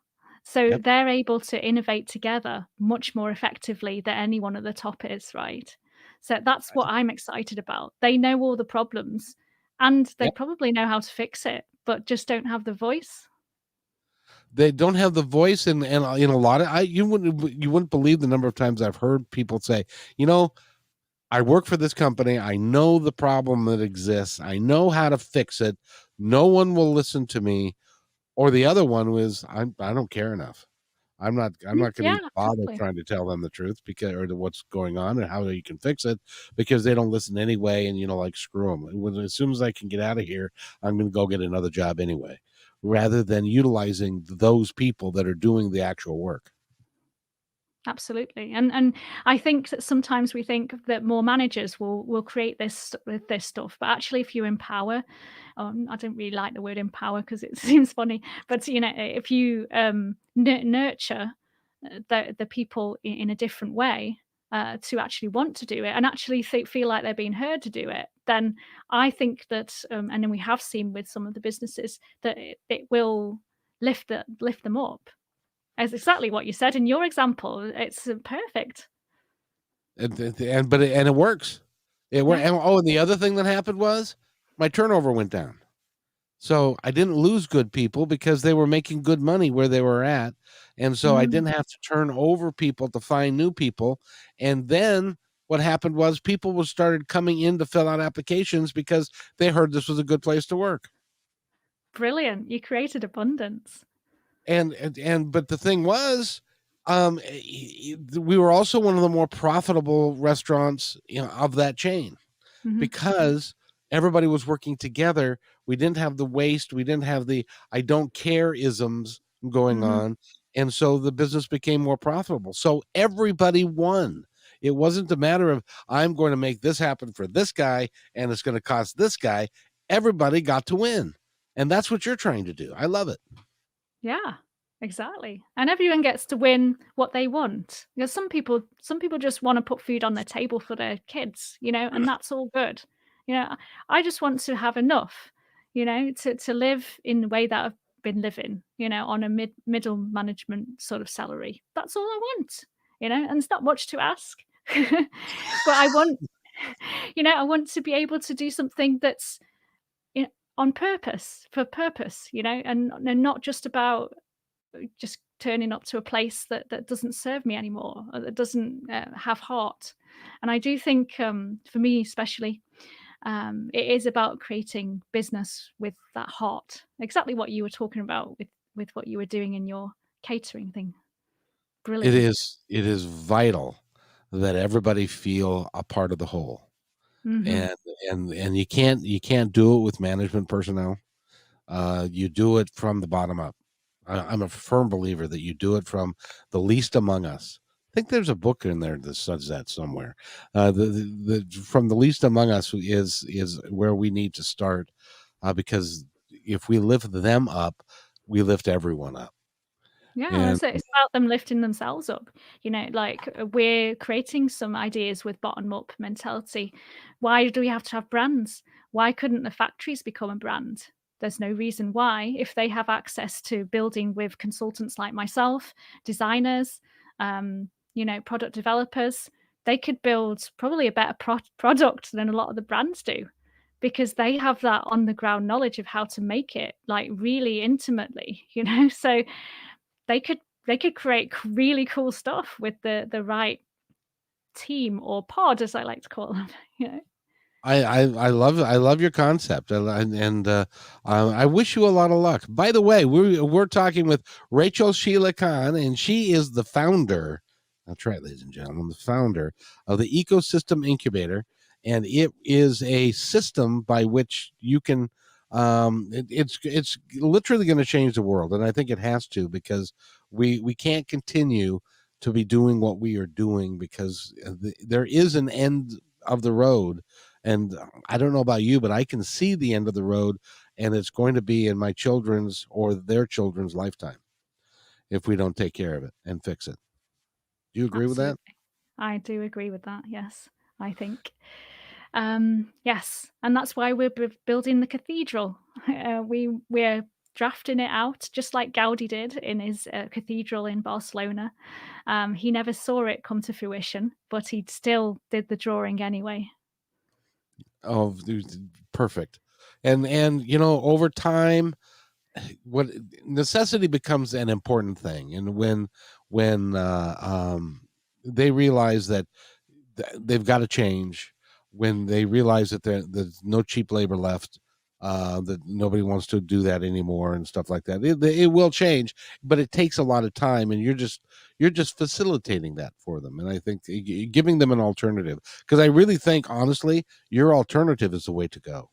So Yep. they're able to innovate together much more effectively than anyone at the top is, right? So that's what I'm excited about. They know all the problems and they Yep. probably know how to fix it, but just don't have the voice. They don't have the voice, and in a lot of you wouldn't believe the number of times I've heard people say, you know, I work for this company. I know the problem that exists. I know how to fix it. No one will listen to me. Or the other one was, I don't care enough. I'm Mm, not going to yeah, even bother totally. trying to tell them the truth because or what's going on and how you can fix it, because they don't listen anyway. And like, screw them. As soon as I can get out of here, I'm going to go get another job anyway, rather than utilizing those people that are doing the actual work. Absolutely, and I think that sometimes we think that more managers will create this stuff, but actually, if you empower, I don't really like the word empower because it seems funny, but if you nurture the people in a different way to actually want to do it and actually feel like they're being heard to do it, then I think that, and then we have seen with some of the businesses that it will lift them up. It's exactly what you said in your example. It's perfect. And it works. It worked. Yeah. And the other thing that happened was my turnover went down. So I didn't lose good people because they were making good money where they were at. And so I Mm, didn't have to turn over people to find new people. And then what happened was people was started coming in to fill out applications because they heard this was a good place to work. brilliant. You created abundance. And but the thing was, we were also one of the more profitable restaurants, of that chain, Mhm. because everybody was working together. We didn't have the waste. We didn't have the I don't care isms going Hmm. on. And so the business became more profitable. So everybody won. It wasn't a matter of I'm going to make this happen for this guy and it's going to cost this guy. Everybody got to win. And that's what you're trying to do. I love it. Yeah, exactly. And everyone gets to win what they want. Because some people just want to put food on their table for their kids, and that's all good. I just want to have enough, to live in the way that I've been living, on a middle management sort of salary. That's all I want, and it's not much to ask. But I want, I want to be able to do something that's, on purpose, for purpose, and not just about just turning up to a place that doesn't serve me anymore, or that doesn't have heart. And I do think, for me especially, it is about creating business with that heart. Exactly what you were talking about with what you were doing in your catering thing. It Brilliant. is it is vital that everybody feel a part of the whole. Hmm. And you can't do it with management personnel. You do it from the bottom up. I'm a firm believer that you do it from the least among us. I think there's a book in there that says that somewhere. From the least among us is where we need to start, because if we lift them up, we lift everyone up. Yeah, And it's about them lifting themselves up. Like, we're creating some ideas with bottom up mentality. Why do we have to have brands? Why couldn't the factories become a brand? There's no reason why, if they have access to building with consultants like myself, designers, product developers, they could build probably a better product than a lot of the brands do, because they have that on the ground knowledge of how to make it, like, really intimately. So they could create really cool stuff with the right team, or pod, as I like to call them, you know? I love your concept, I wish you a lot of luck. By the way, we're talking with Rachel Sheila Khan, and she is the founder. That's right, ladies and gentlemen, the founder of the Ecosystem Incubator, and it is a system by which you can. It's literally going to change the world, and I think it has to, because we can't continue to be doing what we are doing, because there is an end of the road. And I don't know about you, but I can see the end of the road, and it's going to be in my children's or their children's lifetime if we don't take care of it and fix it. Do you agree with that? Absolutely. I do agree with that, yes, I think. Yes, and that's why we're building the cathedral. We're drafting it out just like Gaudi did in his cathedral in Barcelona. He never saw it come to fruition, but he still did the drawing anyway. Oh, perfect. And over time, what necessity becomes an important thing, and when they realize that they've got to change, when they realize that there's no cheap labor left, that nobody wants to do that anymore and stuff like that. It will change, but it takes a lot of time, and you're just facilitating that for them. And I think giving them an alternative, because I really think, honestly, your alternative is the way to go.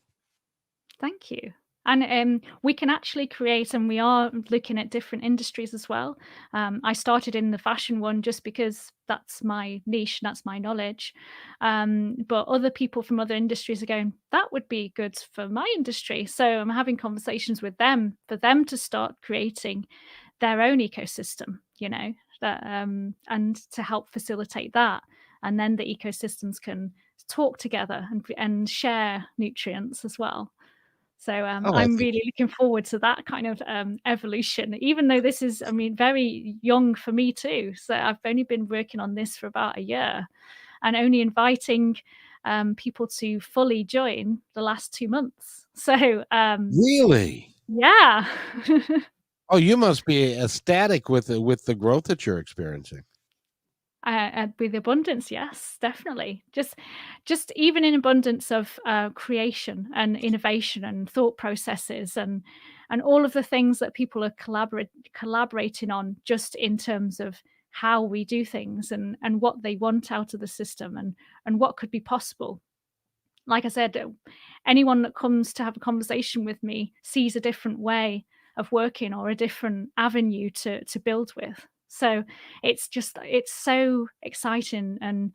Thank you. And we can actually create, and we are looking at different industries as well. I started in the fashion one just because that's my niche, that's my knowledge. But other people from other industries are going, that would be good for my industry. So I'm having conversations with them for them to start creating their own ecosystem, and to help facilitate that. And then the ecosystems can talk together and share nutrients as well. So, Oh, I I'm think really looking forward to that kind of, evolution, even though this is, I mean, very young for me too. So I've only been working on this for about a year, and only inviting, people to fully join the last 2 months. So, really. yeah. Oh, you must be ecstatic with the growth that you're experiencing. With abundance, yes, definitely. Just even in abundance of creation and innovation and thought processes, and all of the things that people are collaborating on, just in terms of how we do things, and what they want out of the system, and what could be possible. like I said, anyone that comes to have a conversation with me sees a different way of working or a different avenue to build with. So it's so exciting and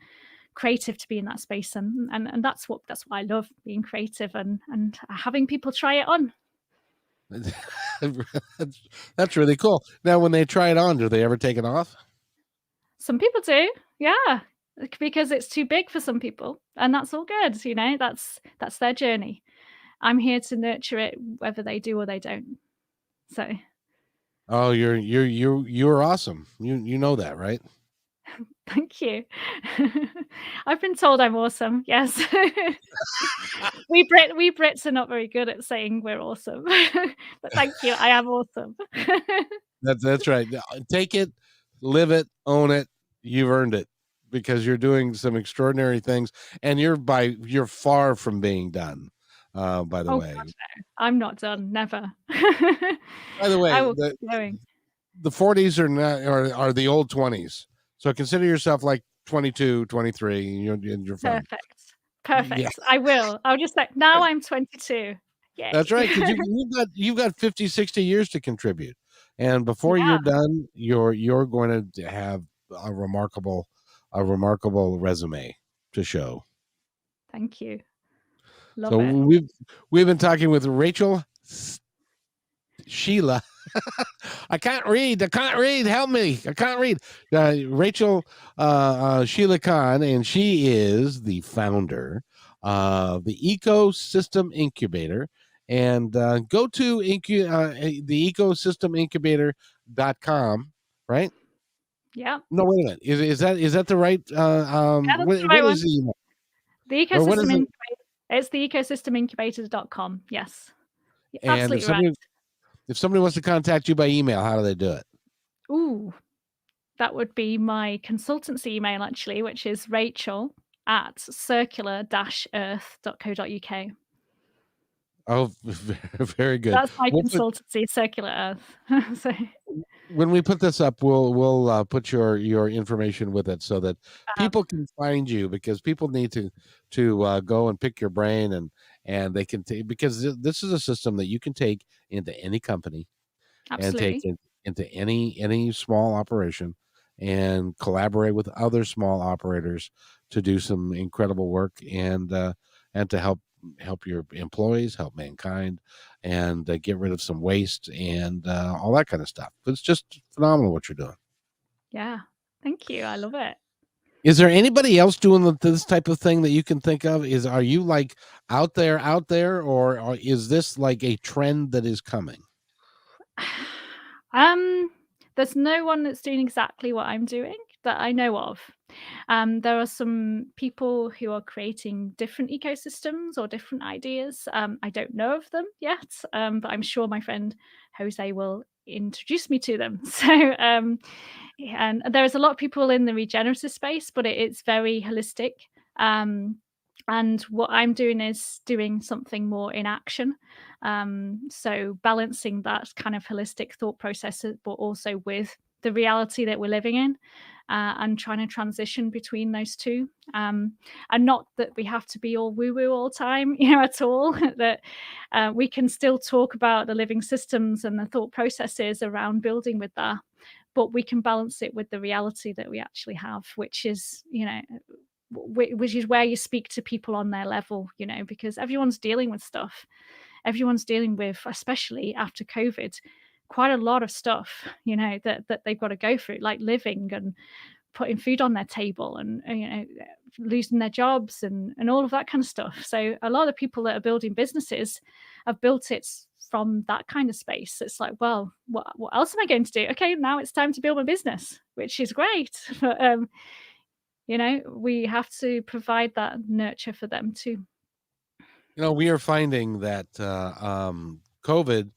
creative to be in that space, and that's what I love, being creative and having people try it on. That's really cool. Now, when they try it on, do they ever take it off? Some people do, yeah, because it's too big for some people, and that's all good, that's their journey. I'm here to nurture it whether they do or they don't. So, Oh, you're awesome. You know that, right? thank you. I've been told I'm awesome, yes. We Brits are not very good at saying we're awesome. But thank you, I am awesome. That's right. Take it, live it, own it. You've earned it because you're doing some extraordinary things, and you're far from being done. By the Oh way, gosh, no, I'm not done, never. by the I way, will keep going. the 40s are not are the old 20s. So consider yourself like 22, 23, and you're fine. Perfect. Yeah, Perfect. I will. I'll just say, "Now I'm 22." that's Yay. right. Because you've got 50, 60 years to contribute, and before Yeah, you're done, you're going to have a remarkable resume to show. thank you. So Love it. we've been talking with Rachel Sheila. I can't read. Help me. I can't read. Rachel Sheila Khan, and she is the founder of the Ecosystem Incubator. And go to the ecosystemincubator.com, right? Yeah. No, wait a minute. Is that the right Yeah, that's the right what one. is the email? The Or what ecosystem is it? incubator. It's the ecosystemincubators.com. Yes. You're And absolutely right. if somebody wants to contact you by email, how do they do it? Ooh, that would be my consultancy email actually, which is rachel@circular-earth.co.uk. Oh, very good. That's my We'll put consultancy, Circular Earth. So, when we put this up, we'll put your information with it so that fab. people can find you, because people need to go and pick your brain, and they can take, because this is a system that you can take into any company and take Absolutely. it into any small operation and collaborate with other small operators to do some incredible work, and to help your employees, help mankind, and get rid of some waste and all that kind of stuff. It's just phenomenal what you're doing. Yeah. Thank you. I love it. Is there anybody else doing this type of thing that you can think of? Are you like out there, or is this like a trend that is coming? Um, there's no one that's doing exactly what I'm doing that I know of. There are some people who are creating different ecosystems or different ideas. I don't know of them yet, but I'm sure my friend Jose will introduce me to them. So, and there is a lot of people in the regenerative space, but it's very holistic. Um, and what I'm doing is doing something more in action. So balancing that kind of holistic thought process, but also with the reality that we're living in, and trying to transition between those two. And not that we have to be all woo woo all the time, at all. That we can still talk about the living systems and the thought processes around building with that, but we can balance it with the reality that we actually have, which is, which is where you speak to people on their level, because everyone's dealing with stuff. Everyone's dealing with, especially after COVID, quite a lot of stuff, that they've got to go through, like living and putting food on their table and losing their jobs and all of that kind of stuff. So a lot of people that are building businesses have built it from that kind of space. It's like, well, what else am I going to do? Okay, now it's time to build my business, which is great. But we have to provide that nurture for them too. We are finding that COVID,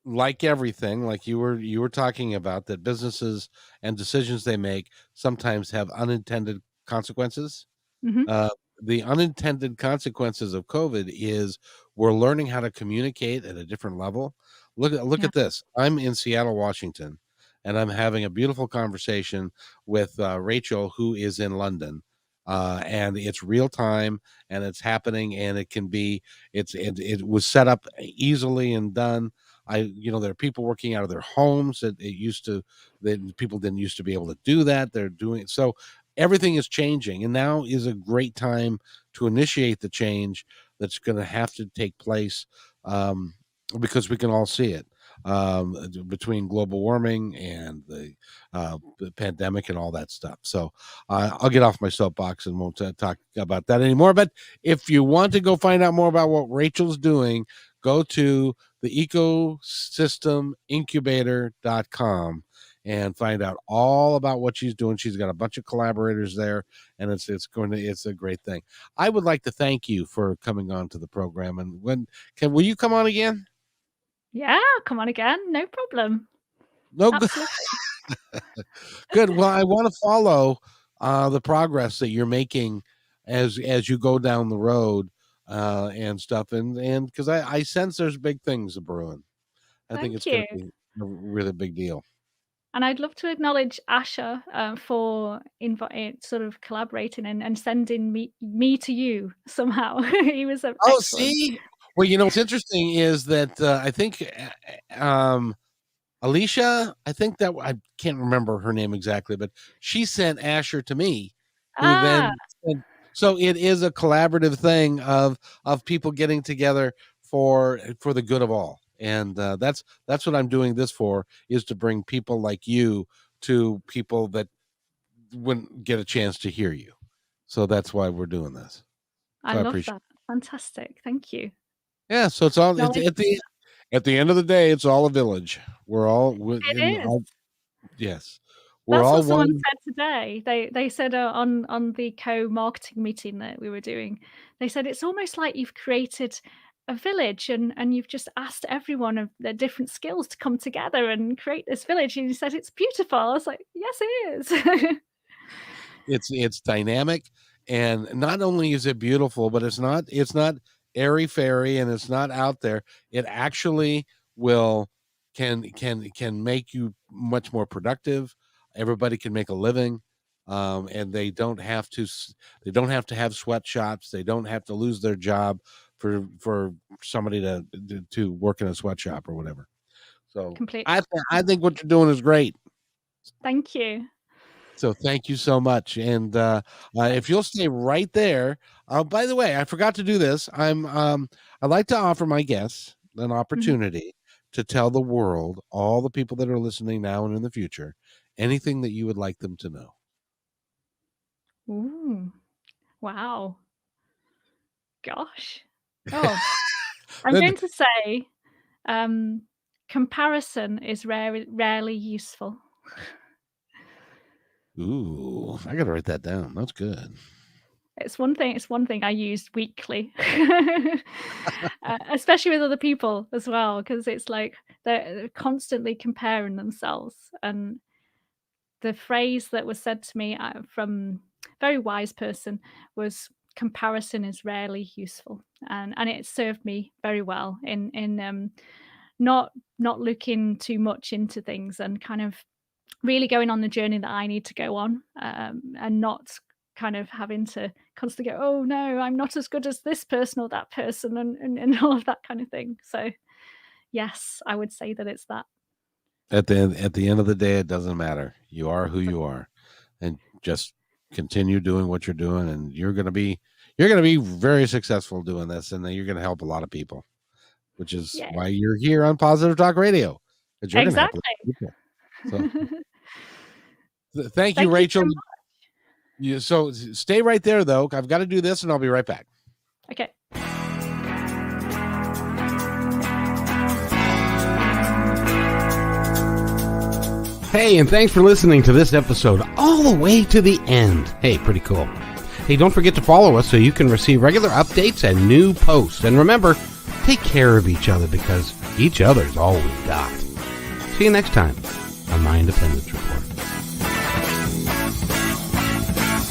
like everything, like you were talking about, that businesses and decisions they make sometimes have unintended consequences. Hmm. Uh, the unintended consequences of COVID is we're learning how to communicate at a different level. Look Yeah. at this. I'm in Seattle, Washington, and I'm having a beautiful conversation with Rachel, who is in London. and it's real time, and it's happening, and it was set up easily and done. There are people working out of their homes that people didn't used to be able to do that. They're doing it. So everything is changing, and now is a great time to initiate the change that's going to have to take place, because we can all see it, between global warming and the pandemic and all that stuff. So I'll get off my soapbox and won't talk about that anymore. But if you want to go find out more about what Rachel's doing, go to the Ecosystem Incubator.com and find out all about what she's doing. She's got a bunch of collaborators there, and it's a great thing. I would like to thank you for coming on to the program. And will you come on again? Yeah, come on again. No problem. No, good. Well, I want to follow the progress that you're making as you go down the road, and stuff, and because I sense there's big things brewing. I think it's going to be a really big deal. And I'd love to acknowledge Asher for sort of collaborating and sending me to you somehow. He was excellent. See? Well, what's interesting is that I think Alicia, I can't remember her name exactly, but she sent Asher to me, so it is a collaborative thing of people getting together for the good of all. And that's what I'm doing this for, is to bring people like you to people that wouldn't get a chance to hear you. So that's why we're doing this. I love that. Fantastic. Thank you. Yeah. So it's all at the end of the day, it's all a village. We're all yes. That's what someone said today. They said on the co-marketing meeting that we were doing, they said it's almost like you've created a village and you've just asked everyone of their different skills to come together and create this village. And he said it's beautiful. I was like, yes, it is. It's dynamic, and not only is it beautiful, but it's not airy fairy, and it's not out there. It actually can make you much more productive. Everybody can make a living, and they don't have to have sweatshops. They don't have to lose their job for somebody to work in a sweatshop or whatever. So completely. I think what you're doing is great. Thank you. So thank you so much. And if you'll stay right there. By the way, I forgot to do this. I'd like to offer my guests an opportunity to tell the world, all the people that are listening now and in the future, anything that you would like them to know. Ooh, wow. Gosh. Oh, I'm going to say comparison is rarely useful. Ooh, I got to write that down. That's good. It's one thing I use weekly, especially with other people as well, because it's like they're constantly comparing themselves. And the phrase that was said to me from a very wise person was, comparison is rarely useful, and it served me very well in not looking too much into things and kind of really going on the journey that I need to go on, and not kind of having to constantly go, oh no, I'm not as good as this person or that person, and all of that kind of thing. So yes, I would say that it's that. At the end of the day, it doesn't matter. You are who you are, and just continue doing what you're doing, and you're going to be very successful doing this, and then you're going to help a lot of people, which is why you're here on Positive Talk Radio. You're exactly. Going to help people. So, thank you, Rachel. So stay right there, though. I've got to do this, and I'll be right back. Okay. Hey, and thanks for listening to this episode all the way to the end. Hey, pretty cool. Hey, don't forget to follow us so you can receive regular updates and new posts. And remember, take care of each other, because each other's all we've got. See you next time on My Independence Report.